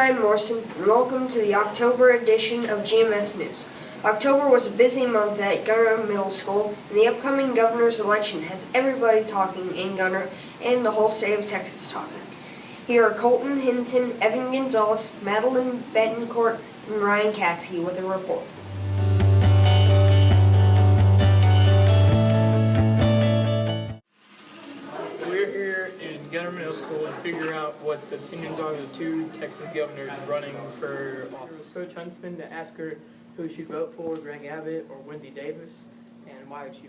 Ryan Morrison, and welcome to the October edition of GMS News. October was a busy month at Gunter Middle School, and the upcoming governor's election has everybody talking in Gunter and the whole state of Texas talking. Here are Colton Hinton, Evan Gonzalez, Madeline Betancourt, and Ryan Caskey with a report. We're here in Gunter Middle School to figure out what the opinions are of the two Texas governors running for office. Coach Huntsman to ask her who she'd vote for, Greg Abbott or Wendy Davis, and why she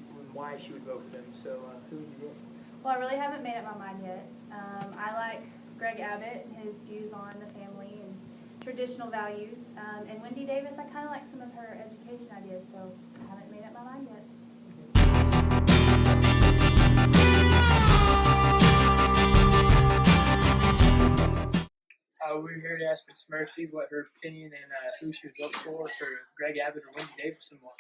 would vote for them. So who would you vote for? Well, I really haven't made up my mind yet. I like Greg Abbott and his views on the family and traditional values. And Wendy Davis, I kind of like some of her education ideas, so I haven't made up my mind yet. We're here to ask Ms. Murphy what her opinion and who she would vote for Greg Abbott or Wendy Davis and why.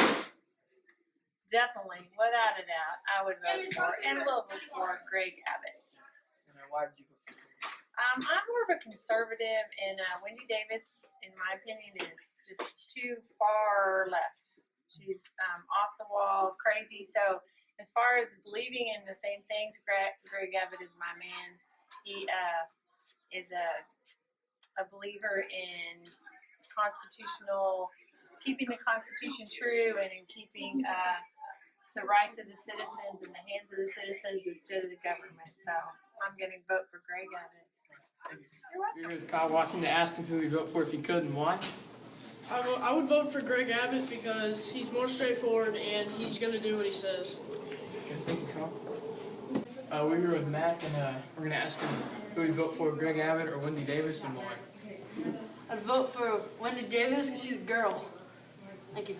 Definitely, without a doubt, I would vote for and will vote for Greg Abbott. And why would you vote for him? I'm more of a conservative, and Wendy Davis, in my opinion, is just too far left. She's off the wall, crazy. So as far as believing in the same things, Greg Abbott is my man. He is a believer in keeping the Constitution true and in keeping the rights of the citizens in the hands of the citizens instead of the government. So I'm going to vote for Greg Abbott. We're here with Kyle Watson to ask him who he'd vote for if he could and why. I would vote for Greg Abbott because he's more straightforward and he's going to do what he says. Thank you, Kyle. We're here with Mac, and we're going to ask him who he'd vote for, Greg Abbott or Wendy Davis, and why. I'd vote for Wendy Davis because she's a girl. Thank you.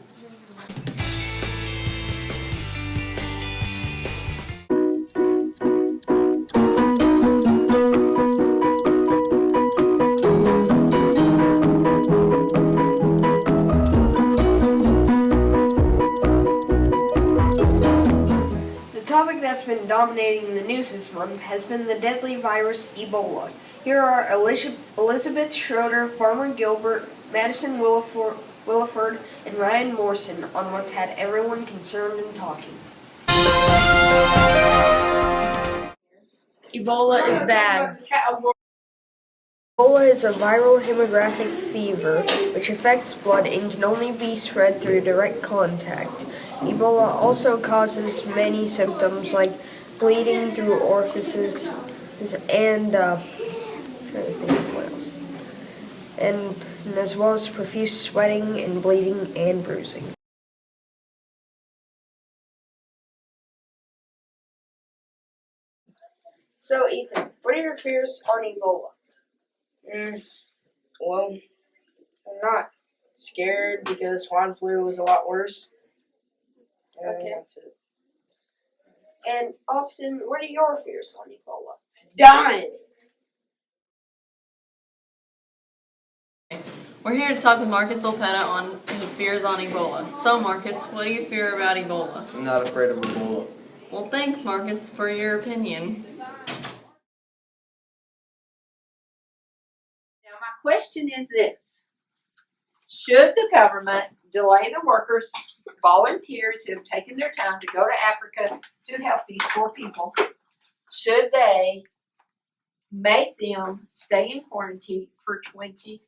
The topic that's been dominating the news this month has been the deadly virus Ebola. Here are Elizabeth Schroeder, Farmer Gilbert, Madison Williford, and Ryan Morrison on what's had everyone concerned and talking. Ebola is bad. Ebola is a viral hemorrhagic fever which affects blood and can only be spread through direct contact. Ebola also causes many symptoms like bleeding through orifices and and as well as profuse sweating and bleeding and bruising. So Ethan, what are your fears on Ebola? Well, I'm not scared because swine flu was a lot worse. Okay. That's it. And Austin, what are your fears on Ebola? Dying! We're here to talk with Marcus Volpetta on his fears on Ebola. So, Marcus, what do you fear about Ebola? I'm not afraid of Ebola. Well, thanks, Marcus, for your opinion. Now, my question is this. Should the government delay the workers, volunteers who have taken their time to go to Africa to help these poor people, should they make them stay in quarantine for 21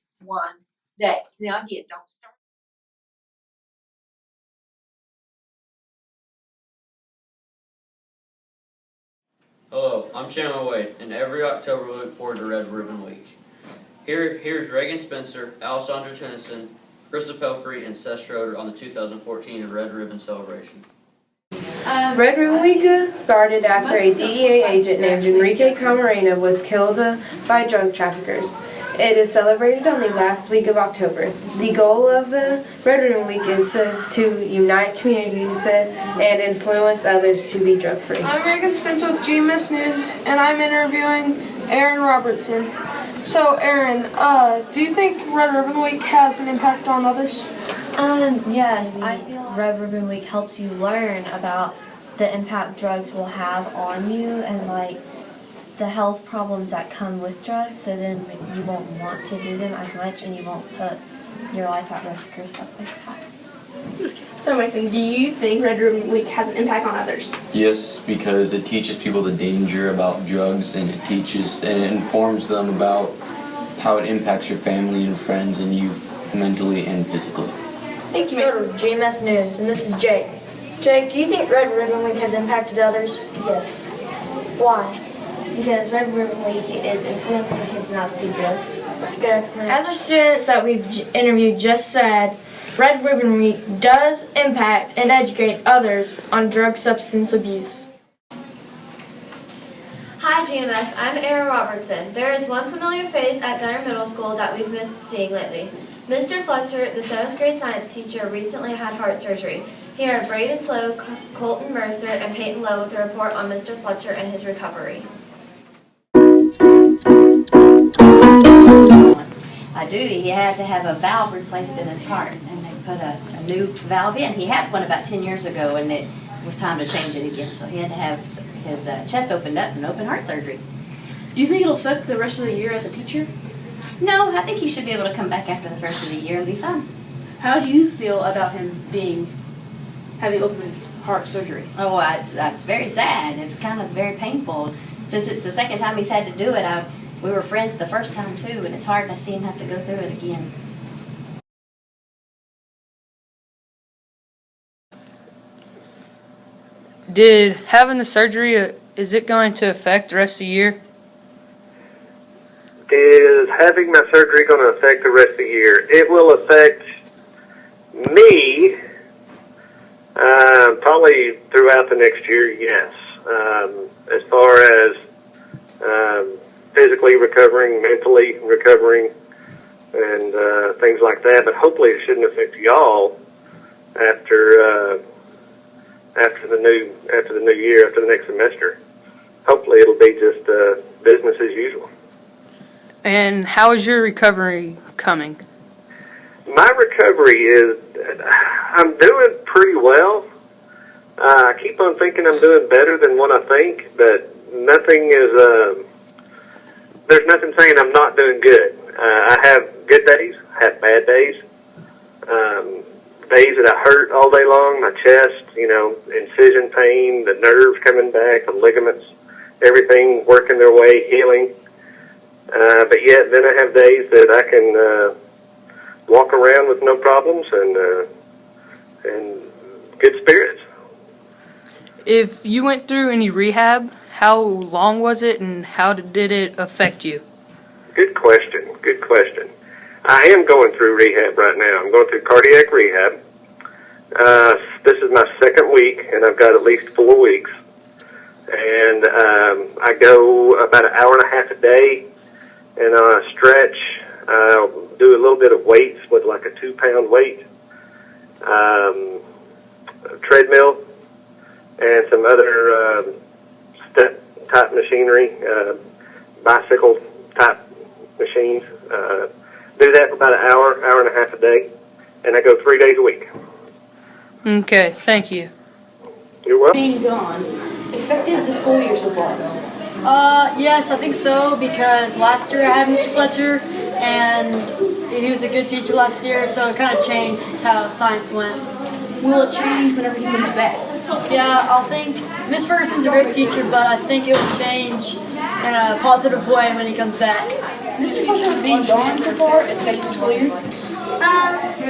days? Now, again, don't start. Hello, I'm Chandler Wade, and every October we look forward to Red Ribbon Week. Here's Reagan Spencer, Alessandra Tennyson, Krista Pelfrey, and Seth Schroeder on the 2014 Red Ribbon Celebration. Red Ribbon Week started after a DEA agent named Enrique Camarena was killed by drug traffickers. It is celebrated on the last week of October. The goal of the Red Ribbon Week is to unite communities and influence others to be drug-free. I'm Reagan Spencer with GMS News, and I'm interviewing Aaron Robertson. So, Aaron, do you think Red Ribbon Week has an impact on others? Yes, I feel Red Ribbon Week helps you learn about the impact drugs will have on you and the health problems that come with drugs, so then you won't want to do them as much and you won't put your life at risk or stuff like that. So Mason, do you think Red Ribbon Week has an impact on others? Yes, because it teaches people the danger about drugs, and it teaches and it informs them about how it impacts your family and friends and you mentally and physically. Thank you, Mason. GMS News, and this is Jake. Jake, do you think Red Ribbon Week has impacted others? Yes, Why? because Red Ribbon Week is influencing kids not to do drugs. That's a good explanation. As our students that we've interviewed just said, Red Ribbon Week does impact and educate others on drug substance abuse. Hi GMS, I'm Erin Robertson. There is one familiar face at Gunter Middle School that we've missed seeing lately. Mr. Fletcher, the 7th grade science teacher, recently had heart surgery. Here are Braden Slow, Colton Mercer, and Peyton Lowe with a report on Mr. Fletcher and his recovery. He had to have a valve replaced in his heart, and they put a new valve in. He had one about 10 years ago, and it was time to change it again, so he had to have his chest opened up and open heart surgery. Do you think it'll affect the rest of the year as a teacher? No, I think he should be able to come back after the first of the year and be fine. How do you feel about him having open heart surgery? Oh, it's very sad. It's kind of very painful. Since it's the second time he's had to do it, we were friends the first time too, and it's hard to see him have to go through it again. Did having the surgery, is it going to affect the rest of the year? Is having my surgery going to affect the rest of the year? It will affect me probably throughout the next year, yes. As far as physically recovering, mentally recovering, and things like that. But hopefully it shouldn't affect y'all after the new year, after the next semester. Hopefully it'll be just business as usual. And how is your recovery coming? My recovery is, I'm doing pretty well. I keep on thinking I'm doing better than what I think, but nothing is, there's nothing saying I'm not doing good. I have good days, I have bad days. Days that I hurt all day long, my chest, incision pain, the nerves coming back, the ligaments, everything working their way, healing. But yet then I have days that I can walk around with no problems and good spirits. If you went through any rehab, how long was it and how did it affect you? Good question, good question. I am going through rehab right now. I'm going through cardiac rehab. This is my second week, and I've got at least 4 weeks. And I go about an hour and a half a day, and I stretch. I'll do a little bit of weights with like a 2-pound weight, treadmill, and some other step-type machinery, bicycle-type machines. Do that for about an hour, hour and a half a day, and I go 3 days a week. Okay, thank you. You're welcome. Being gone affected the school year so far. Yes, I think so, because last year I had Mr. Fletcher, and he was a good teacher last year, so it kind of changed how science went. Will it change whenever he comes back? Yeah, I think Miss Ferguson's a great teacher, but I think it will change in a positive way when he comes back. Mr. Fletcher being gone so far, it's affected the school year?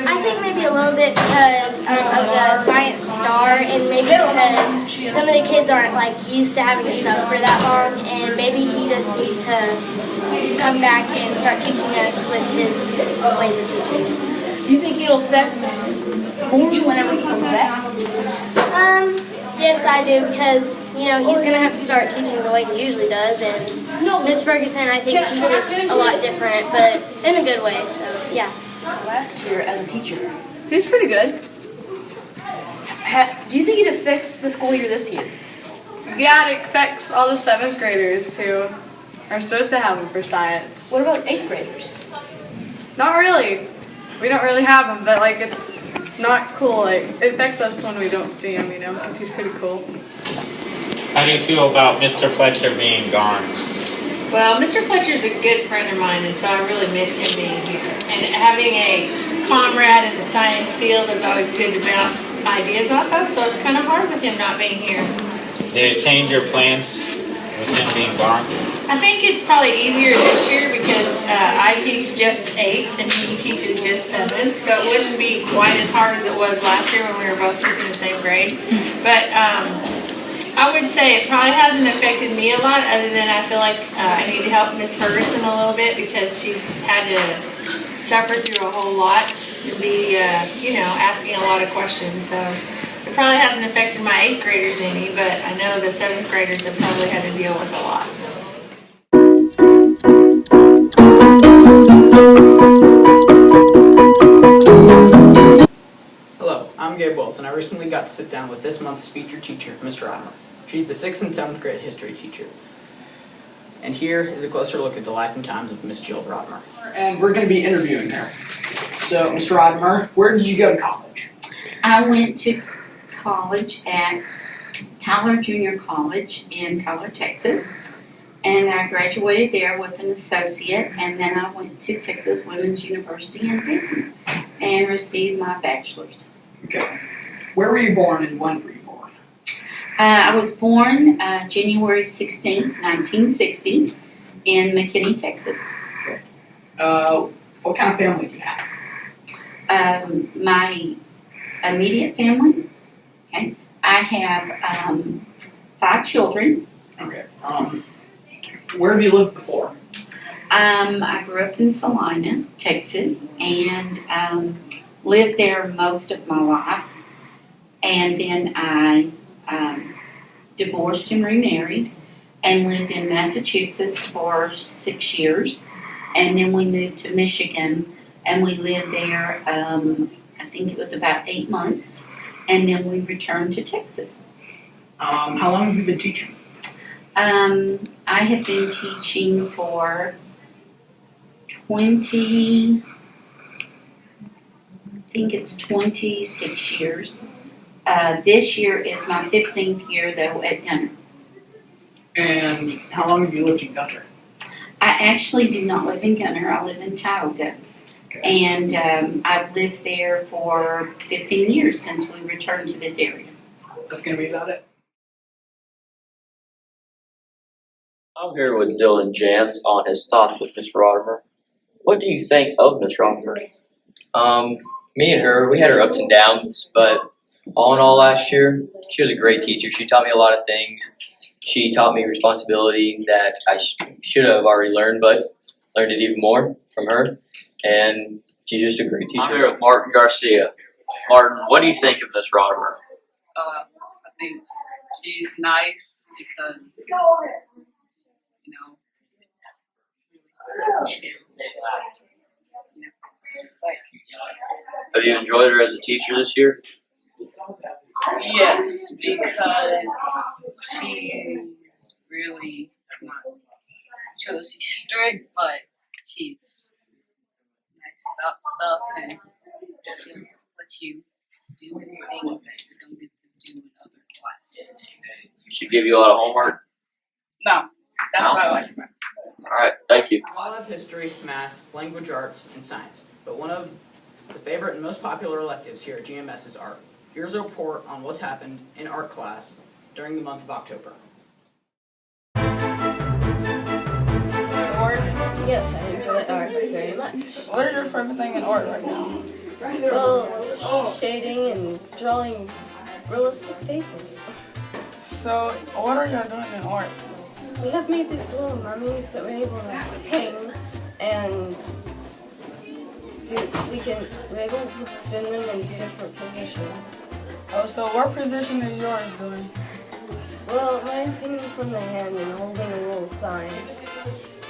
I think maybe a little bit because of the Science Star, and maybe because some of the kids aren't used to having to sub for that long, and maybe he just needs to come back and start teaching us with his ways of teaching. Do you think it'll affect you whenever he comes back? Yes, I do, because he's gonna have to start teaching the way he usually does, and Miss Ferguson I think teaches a lot different, but in a good way. So yeah. Last year as a teacher, he was pretty good. Do you think it affects the school year this year? Yeah, it affects all the 7th graders who are supposed to have them for science. What about 8th graders? Not really. We don't really have them, but it's not cool. It affects us when we don't see him, because he's pretty cool. How do you feel about Mr. Fletcher being gone? Well, Mr. Fletcher's a good friend of mine, and so I really miss him being here. And having a comrade in the science field is always good to bounce ideas off of, so it's kind of hard with him not being here. Did it change your plans with him being gone? I think it's probably easier this year because I teach just 8 and he teaches just 7, so it wouldn't be quite as hard as it was last year when we were both teaching the same grade. But I would say it probably hasn't affected me a lot, other than I feel like I need to help Miss Ferguson a little bit because she's had to suffer through a whole lot and be, asking a lot of questions. So it probably hasn't affected my 8th graders any, but I know the 7th graders have probably had to deal with a lot. Hello, I'm Gabe Wilson. I recently got to sit down with this month's featured teacher, Mr. Rodmer. She's the 6th and 7th grade history teacher. And here is a closer look at the life and times of Miss Jill Rodmer. And we're going to be interviewing her. So, Mr. Rodmer, where did you go to college? I went to college at Tyler Junior College in Tyler, Texas. And I graduated there with an associate, and then I went to Texas Women's University in Denton and received my bachelor's. Okay. Where were you born and when were you born? I was born January 16, 1960 in McKinney, Texas. Okay. What kind of family do you have? My immediate family, okay. I have 5 children. Okay. Where have you lived before? I grew up in Salina, Texas, and lived there most of my life. And then I divorced and remarried and lived in Massachusetts for 6 years. And then we moved to Michigan and we lived there, I think it was about 8 months. And then we returned to Texas. How long have you been teaching? I have been teaching for 26 years. This year is my 15th year, though, at Gunter. And how long have you lived in Gunter? I actually do not live in Gunter. I live in Tioga. Okay. And I've lived there for 15 years since we returned to this area. That's going to be about it. I'm here with Dylan Jantz on his thoughts with Miss Rodimer. What do you think of Miss Rodimer? Me and her, we had our ups and downs, but all in all last year, she was a great teacher. She taught me a lot of things. She taught me responsibility that I should have already learned, but learned it even more from her. And she's just a great teacher. I'm here with Martin Garcia. Martin, what do you think of Miss Rodimer? I think she's nice because, Have you enjoyed her as a teacher this year? yes, because she's really she's strict, but she's nice about stuff, and she'll let you do things that you don't get to do in other classes. She give you a lot of homework? No, that's No? what I like about her. Alright, thank you. I love history, math, language arts, and science, but one of the favorite and most popular electives here at GMS is art. Here's a report on what's happened in art class during the month of October. Art? Yes, I enjoy art very much. What is your favorite thing in art right now? Well, shading and drawing realistic faces. So, what are you doing in art? We have made these little mummies that we're able to hang, and we're able to bend them in different positions. Oh, so what position is yours doing? Well, mine's hanging from the hand and holding a little sign.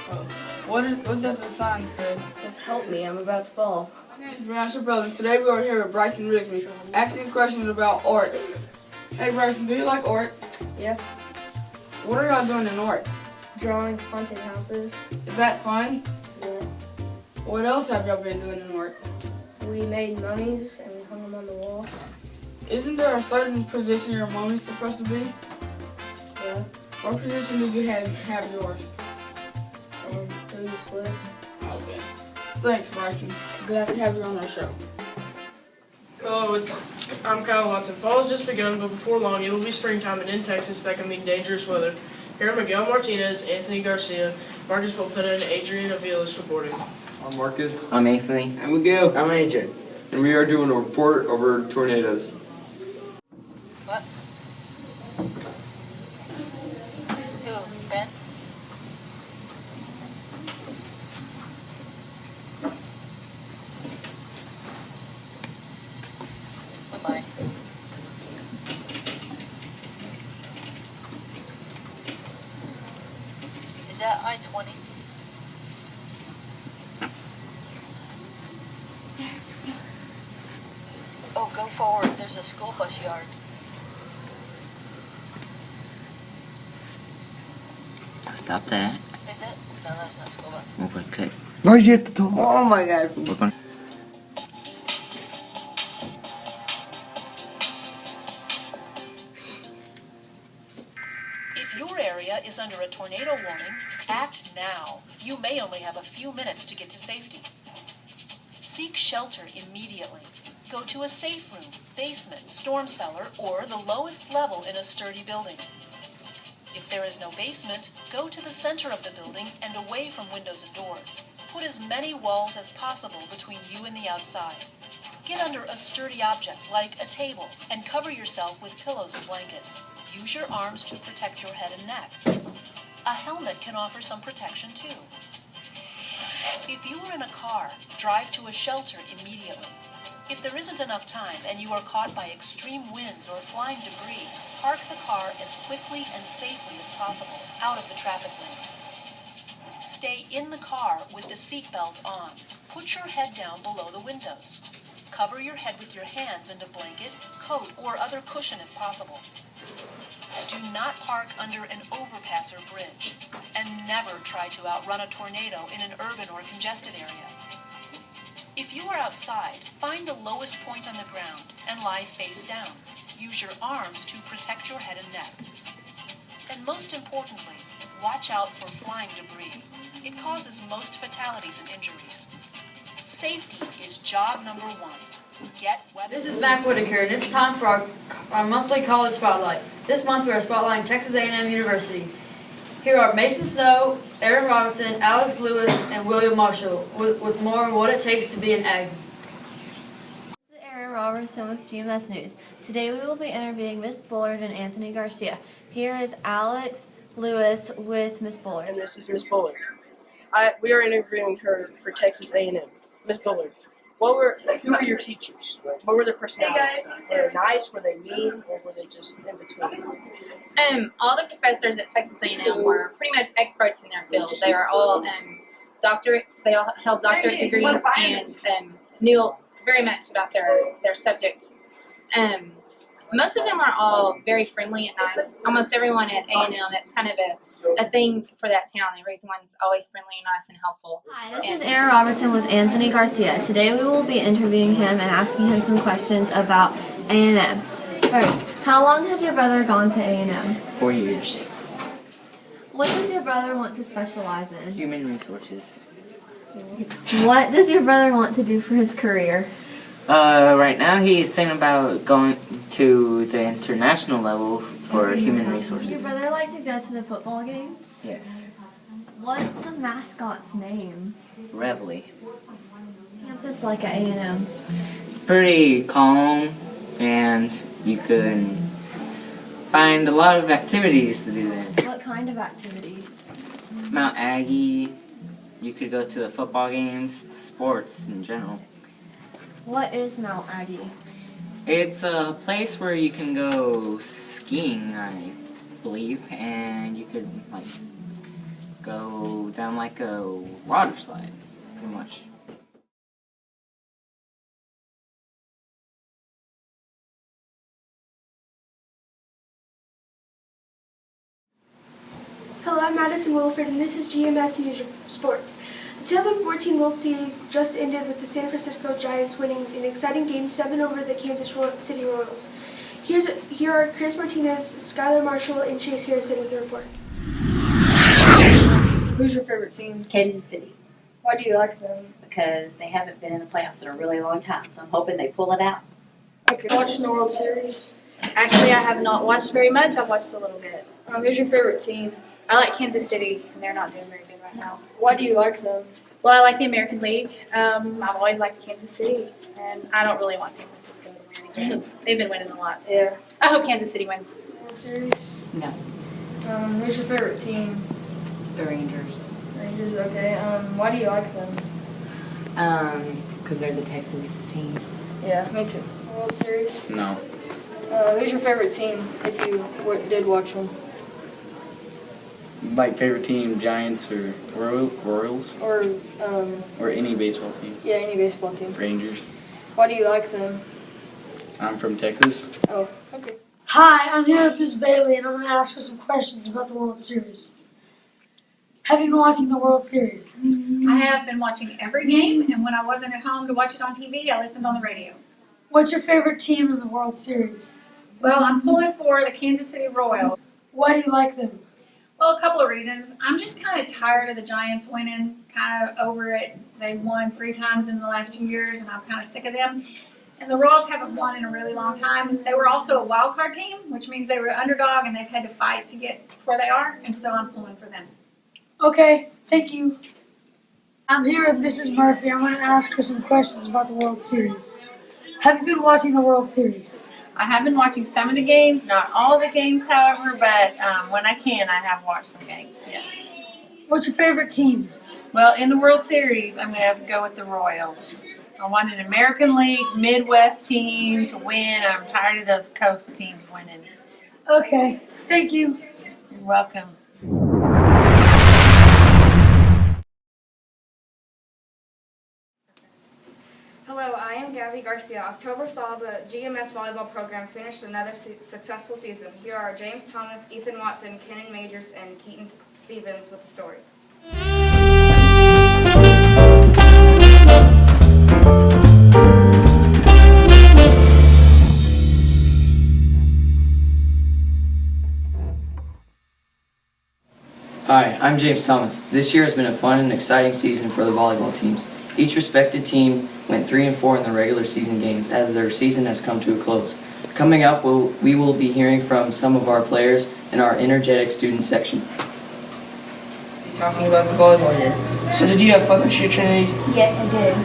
Oh. What does the sign say? It says, "Help me, I'm about to fall." My name is Master Brother. Today we are here with Bryson Rigsby, asking questions about art. Hey Bryson, do you like art? Yeah. What are y'all doing in art? Drawing haunted houses. Is that fun? Yeah. What else have y'all been doing in art? We made mummies and we hung them on the wall. Isn't there a certain position your mummy's supposed to be? Yeah. What position did you have yours? this was. Okay. Thanks, Marcy. Glad to have you on our show. Hello, I'm Kyle Watson. Fall has just begun, but before long it will be springtime, and in Texas that can mean dangerous weather. Here are Miguel Martinez, Anthony Garcia, Marcus Volpetta, and Adrian Aviles reporting. I'm Marcus. I'm Anthony. I'm Miguel. I'm Adrian. And we are doing a report over tornadoes. What? Who? Ben? Bye-bye. Is that I-20? Oh, go forward. There's a school bus yard. Stop that. Is it? No, that's not school bus. Okay. No, you hit the door. Oh my God. We're going. If your area is under a tornado warning, act now. You may only have a few minutes to get to safety. Seek shelter immediately. Go to a safe room, basement, storm cellar, or the lowest level in a sturdy building. If there is no basement, go to the center of the building and away from windows and doors. Put as many walls as possible between you and the outside. Get under a sturdy object like a table and cover yourself with pillows and blankets. Use your arms to protect your head and neck. A helmet can offer some protection too. If you are in a car, drive to a shelter immediately. If there isn't enough time and you are caught by extreme winds or flying debris, park the car as quickly and safely as possible out of the traffic lanes. Stay in the car with the seatbelt on. Put your head down below the windows. Cover your head with your hands and a blanket, coat, or other cushion if possible. Do not park under an overpass or bridge, and never try to outrun a tornado in an urban or congested area. If you are outside, find the lowest point on the ground and lie face down. Use your arms to protect your head and neck. And most importantly, watch out for flying debris. It causes most fatalities and injuries. Safety is job number one. Get weather. This is Mac Whitaker, and it's time for our monthly college spotlight. This month we are spotlighting Texas A&M University. Here are Mason Snow, Aaron Robinson, Alex Lewis, and William Marshall with more on what it takes to be an egg. This is Aaron Robertson with GMS News. Today we will be interviewing Miss Bullard and Anthony Garcia. Here is Alex Lewis with Miss Bullard. And this is Miss Bullard. We are interviewing her for Texas A&M. Miss Bullard, who were your teachers? What were their personalities? Were they nice? Were they mean? Or were they just in between? All the professors at Texas A&M were pretty much experts in their field. They were all doctorates. They all held doctorate degrees and knew very much about their subject. Most of them are all very friendly and nice. Almost everyone at A&M, it's kind of a thing for that town. Everyone's always friendly and nice and helpful. Hi, this is Aaron Robertson with Anthony Garcia. Today we will be interviewing him and asking him some questions about A&M. First, how long has your brother gone to A&M? 4 years. What does your brother want to specialize in? Human resources. What does your brother want to do for his career? Right now he's thinking about going to the international level for human Does your resources. brother like to go to the football games? Yes. What's the mascot's name? Reveille. Campus like at A&M. It's pretty calm, and you can find a lot of activities to do there. What kind of activities? Mount Aggie, you could go to the football games, sports in general. What is Mount Aggie? It's a place where you can go skiing, I believe, and you could like go down like a water slide, pretty much. Hello, I'm Madison Wilford, and this is GMS News Sports. The 2014 World Series just ended with the San Francisco Giants winning an exciting Game 7 over the Kansas City Royals. Here are Chris Martinez, Skylar Marshall, and Chase Harrison with the report. Who's your favorite team? Kansas City, Why do you like them? because they haven't been in the playoffs in a really long time, so I'm hoping they pull it out. Okay. Watching the World Series. Actually, I have not watched very much. I've watched a little bit. Who's your favorite team? I like Kansas City, and they're not doing very good right now. Why do you like them? Well, I like the American League. I've always liked Kansas City, and I don't really want San Francisco to win again. They've been winning a lot. So Yeah. I hope Kansas City wins. World Series. No. Who's your favorite team? The Rangers. Rangers. Okay. Why do you like them? Because they're the Texas team. Yeah, me too. World Series. No. Who's your favorite team if you did watch them? My favorite team, Giants or Royals, Or or any baseball team. yeah, any baseball team. Rangers. Why do you like them? I'm from Texas. Oh, okay. Hi, I'm here with Miss Bailey, and I'm going to ask her some questions about the World Series. Have you been watching the World Series? I have been watching every game, and when I wasn't at home to watch it on TV, I listened on the radio. What's your favorite team in the World Series? Well, I'm pulling for the Kansas City Royals. Why do you like them? Well, a couple of reasons. I'm just kind of tired of the Giants winning, kind of over it. They won 3 times in the last few years, and I'm kind of sick of them. And the Royals haven't won in a really long time. They were also a wild card team, which means they were an underdog, and they've had to fight to get where they are, and so I'm pulling for them. Okay, thank you. I'm here with Mrs. Murphy. I'm going to ask her some questions about the World Series. Have you been watching the World Series? I have been watching some of the games, not all of the games, however, but when I can, I have watched some games, yes. What's your favorite teams? Well, in the World Series, I'm going to have to go with the Royals. I want an American League Midwest team to win. I'm tired of those coast teams winning. Okay, thank you. You're welcome. Hello, I am Gabby Garcia. October saw the GMS volleyball program finish another successful season. Here are James Thomas, Ethan Watson, Kenan Majors, and Keaton Stevens with the story. Hi, I'm James Thomas. This year has been a fun and exciting season for the volleyball teams. Each respected team went 3-4 in the regular season games as their season has come to a close. Coming up, we will be hearing from some of our players in our energetic student section. Talking about the volleyball year. So did you have fun this year, Trinity? Yes, I did.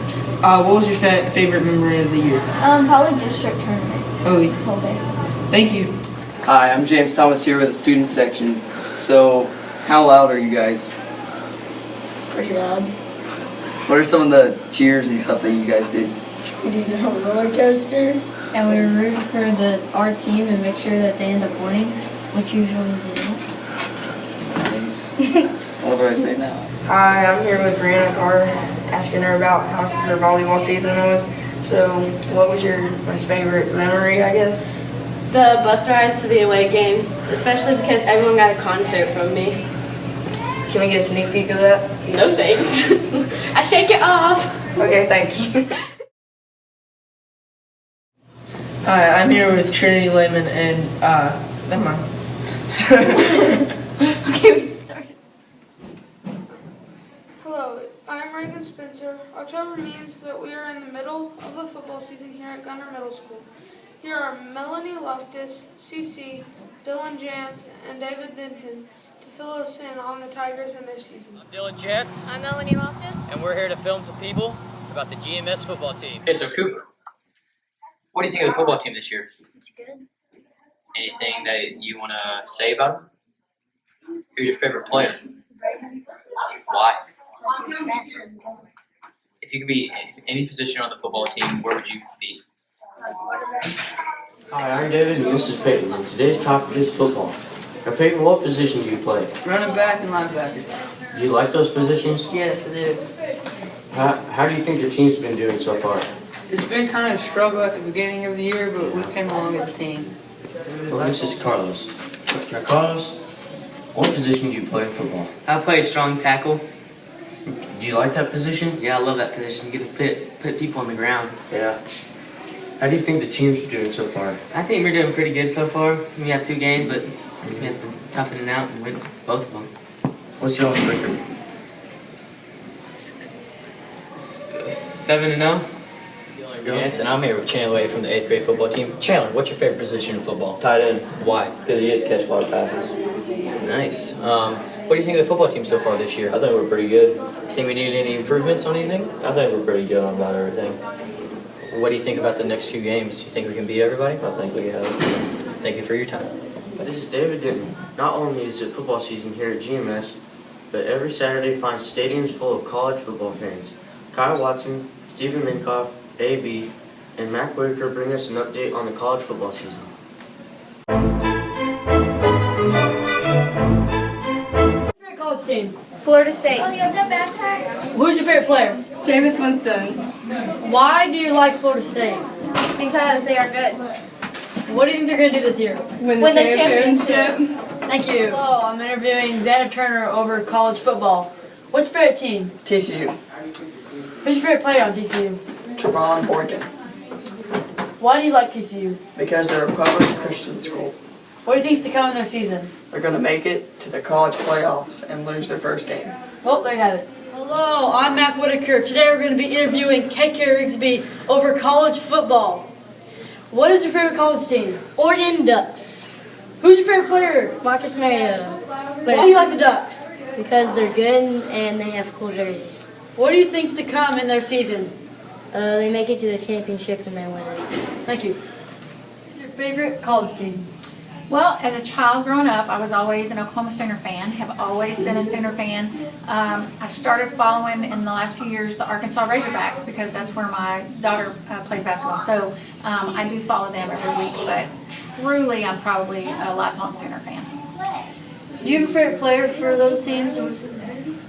What was your favorite memory of the year? Probably district tournament. Oh, This whole day. thank you. Hi, I'm James Thomas here with the student section. So, how loud are you guys? Pretty loud. What are some of the cheers and stuff that you guys did? We did a roller coaster, and we were rooting for our team and make sure that they end up winning, which usually they don't. What do I say now? Hi, I'm here with Brianna Carr, asking her about how her volleyball season was. So, what was your most favorite memory, I guess? The bus rides to the away games, especially because everyone got a concert from me. Can we get a sneak peek of that? No thanks. I shake it off. Okay, thank you. Hi, I'm here with Trinity Lehman and, never mind. Okay, we started. Hello, I'm Reagan Spencer. October means that we are in the middle of the football season here at Gunter Middle School. Here are Melanie Loftus, CC, Dylan Jantz, and David Denton to fill us in on the Tigers and their season. I'm Dylan Jantz. I'm Melanie Loftus. And we're here to film some people about the GMS football team. Okay, so Cooper, what do you think of the football team this year? It's good. Anything that you want to say about them? Who's your favorite player? Why? If you could be in any position on the football team, where would you be? Hi, I'm David and this is Peyton, and today's topic is football. Now Peyton, what position do you play? Running back and linebacker. Do you like those positions? Yes, I do. How do you think your team's been doing so far? It's been kind of a struggle at the beginning of the year, but we came along as a team. Well, this is Carlos. Now Carlos, what position do you play in football? I play strong tackle. Do you like that position? Yeah, I love that position. You get to put people on the ground. Yeah. How do you think the team's doing so far? I think we're doing pretty good so far. We have 2 games, but we have to toughen it out and win both of them. What's y'all's record? 7-0. Vance, and I'm here with Chandler Wade from the 8th grade football team. Chandler, what's your favorite position in football? Tight end. Why? Because he gets to catch a lot of passes. Nice. What do you think of the football team so far this year? I think we're pretty good. You think we need any improvements on anything? I think we're pretty good on about everything. What do you think about the next few games? Do you think we can beat everybody? I think we have. Thank you for your time. This is David Denton. Not only is it football season here at GMS, but every Saturday finds stadiums full of college football fans. Kyle Watson, Stephen Minkoff, AB, and Mac Whitaker bring us an update on the college football season. Favorite college team? Florida State. Who's your favorite player? Jameis Winston. Why do you like Florida State? Because they are good. What do you think they're going to do this year? Win the championship. Thank you. Hello, I'm interviewing Xander Turner over college football. What's your favorite team? TCU. Who's your favorite player on TCU? Trevon Boykin. Why do you like TCU? Because they're a public Christian school. What do you think's to come in their season? They're going to make it to the college playoffs and lose their first game. Well, there you have it. Hello, I'm Mac Whitaker. Today we're going to be interviewing KK Rigsby over college football. What is your favorite college team? Oregon Ducks. Who's your favorite player? Marcus Mariota. Why do you like the Ducks? Because they're good and they have cool jerseys. What do you think's to come in their season? They make it to the championship and they win it. Thank you. Who's your favorite college team? Well, as a child growing up, I was always an Oklahoma Sooner fan, have always been a Sooner fan. I've started following in the last few years the Arkansas Razorbacks because that's where my daughter plays basketball. So I do follow them every week, but truly I'm probably a lifelong Sooner fan. Do you have a favorite player for those teams?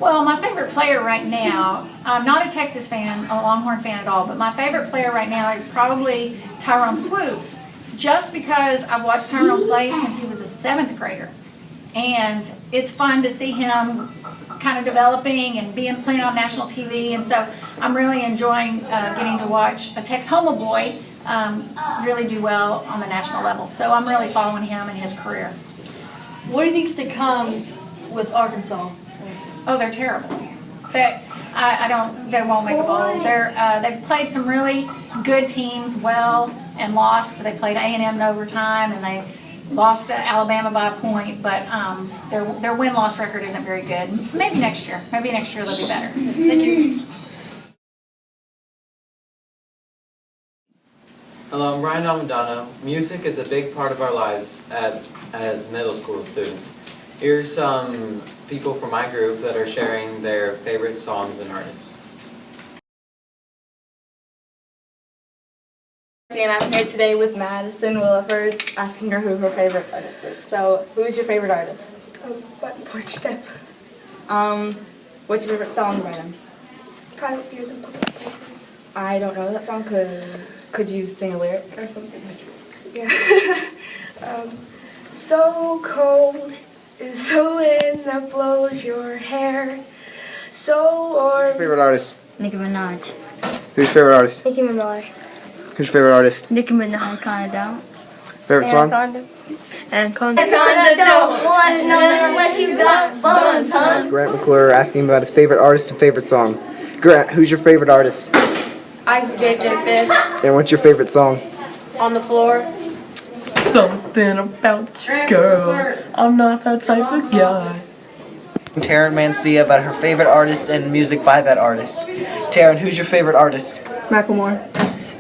Well, my favorite player right now, I'm not a Texas fan, a Longhorn fan at all, but my favorite player right now is probably Tyrone Swoops, just because I've watched Tyrone play since he was a 7th grader. And it's fun to see him kind of developing and playing on national TV. And so I'm really enjoying getting to watch a Texhoma boy really do well on the national level. So I'm really following him and his career. What do you think's to come with Arkansas? Oh, they're terrible. They won't make a bowl. They've played some really good teams well and lost. They played A&M in overtime and they lost to Alabama by a point, but their win-loss record isn't very good. Maybe next year. Maybe next year they'll be better. Thank you. Hello, I'm Ryan Almondano. Music is a big part of our lives as middle school students. Here's some people from my group that are sharing their favorite songs and artists. And I'm here today with Madison Williford, asking her who her favorite artist is. So, who's your favorite artist? Button Porch Step. What's your favorite song by them? Private Fears in Public Places. I don't know that song. Could you sing a lyric or something? Yeah. So cold is the wind that blows your hair. So warm. Who's your favorite artist? Nicki Minaj. Who's your favorite artist? Nicki Minaj. Who's your favorite artist? Nicki Minaj. Kinda don't. Favorite song? Anaconda don't want none unless you got buns, huh? Grant McClure asking about his favorite artist and favorite song. Grant, who's your favorite artist? Ice JJ Fish. And what's your favorite song? On the Floor. Something about you, girl. I'm not that type of guy. Taryn Mancia about her favorite artist and music by that artist. Taryn, who's your favorite artist? Macklemore.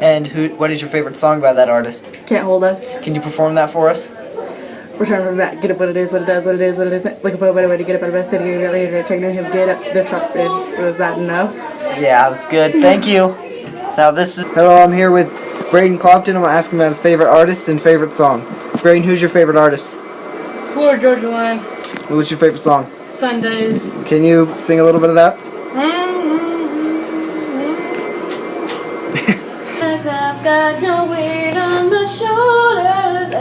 And what is your favorite song by that artist? Can't hold us. Can you perform that for us? We're trying to remember that. Get up what it is, what it does, what it is, what it isn't. Looking for a better way to get up out of bed, sitting here later, checking him, get up the truck bridge. Was that enough? Yeah, that's good. Thank you. Now this is... Hello, I'm here with Braden Clopton. I'm asking about his favorite artist and favorite song. Braden, who's your favorite artist? Florida Georgia Line. What's your favorite song? Sundays. Can you sing a little bit of that? Got no weight on my shoulders.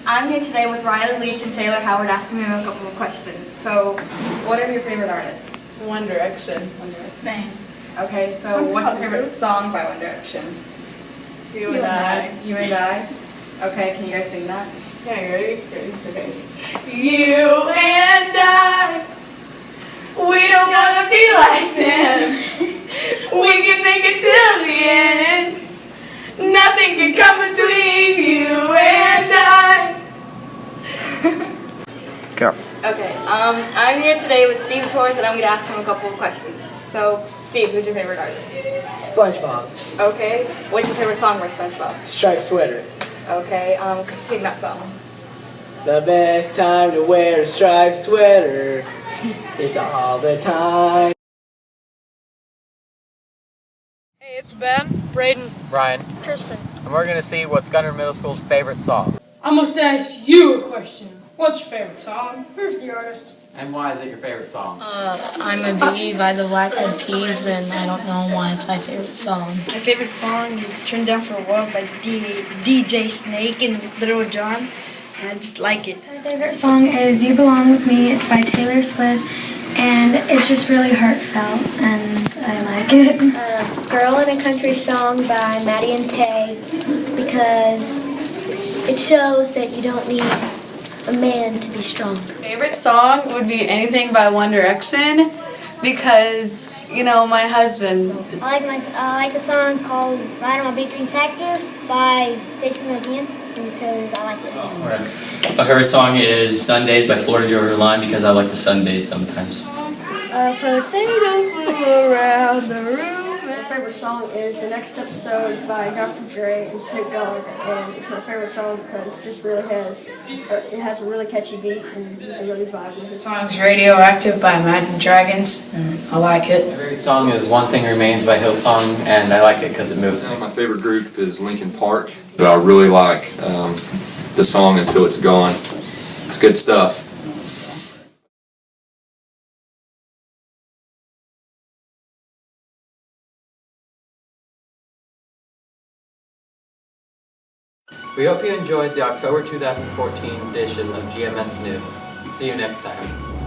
I'm here today with Riley Leach and Taylor Howard asking them a couple of questions. So, what are your favorite artists? One Direction. Same. Okay, so what's your favorite song by One Direction? You and I. You and I? Okay, can you guys sing that? Yeah, you ready? Ready? Okay. You and I, we don't want to be like them. We can make it till the end. Nothing can come between you and I. Go. Okay, I'm here today with Steve Torres and I'm going to ask him a couple of questions. So, Steve, who's your favorite artist? SpongeBob. Okay, what's your favorite song by SpongeBob? Striped sweater. Okay, could you sing that song? The best time to wear a striped sweater is all the time. Hey, it's Ben, Braden, Ryan, Tristan. and we're gonna see what's Gunter Middle School's favorite song. I must ask you a question. What's your favorite song? Who's the artist? And why is it your favorite song? I'm a Bee by the Black Eyed Peas, and I don't know why it's my favorite song. My favorite song is Turn Down for a While by DJ Snake and Little John. I just like it. My favorite song is You Belong With Me. It's by Taylor Swift, and it's just really heartfelt, and I like it. Girl in a Country Song by Maddie and Tay, because it shows that you don't need a man to be strong. Favorite song would be anything by One Direction, because my husband is... I like the song called Ride on My Big Green Tractor by Jason Levine, because I like it. My favorite song is Sundays by Florida Georgia Line because I like the Sundays sometimes. A potato flew around the room. My favorite song is The Next Episode by Dr. Dre and Snoop Dogg, and it's my favorite song because it just really has a really catchy beat and I really vibe with it. The song's Radioactive by Imagine Dragons, and I like it. My favorite song is One Thing Remains by Hillsong, and I like it because it moves me. My favorite group is Linkin Park, but I really like the song Until It's Gone. It's good stuff. We hope you enjoyed the October 2014 edition of GMS News. See you next time.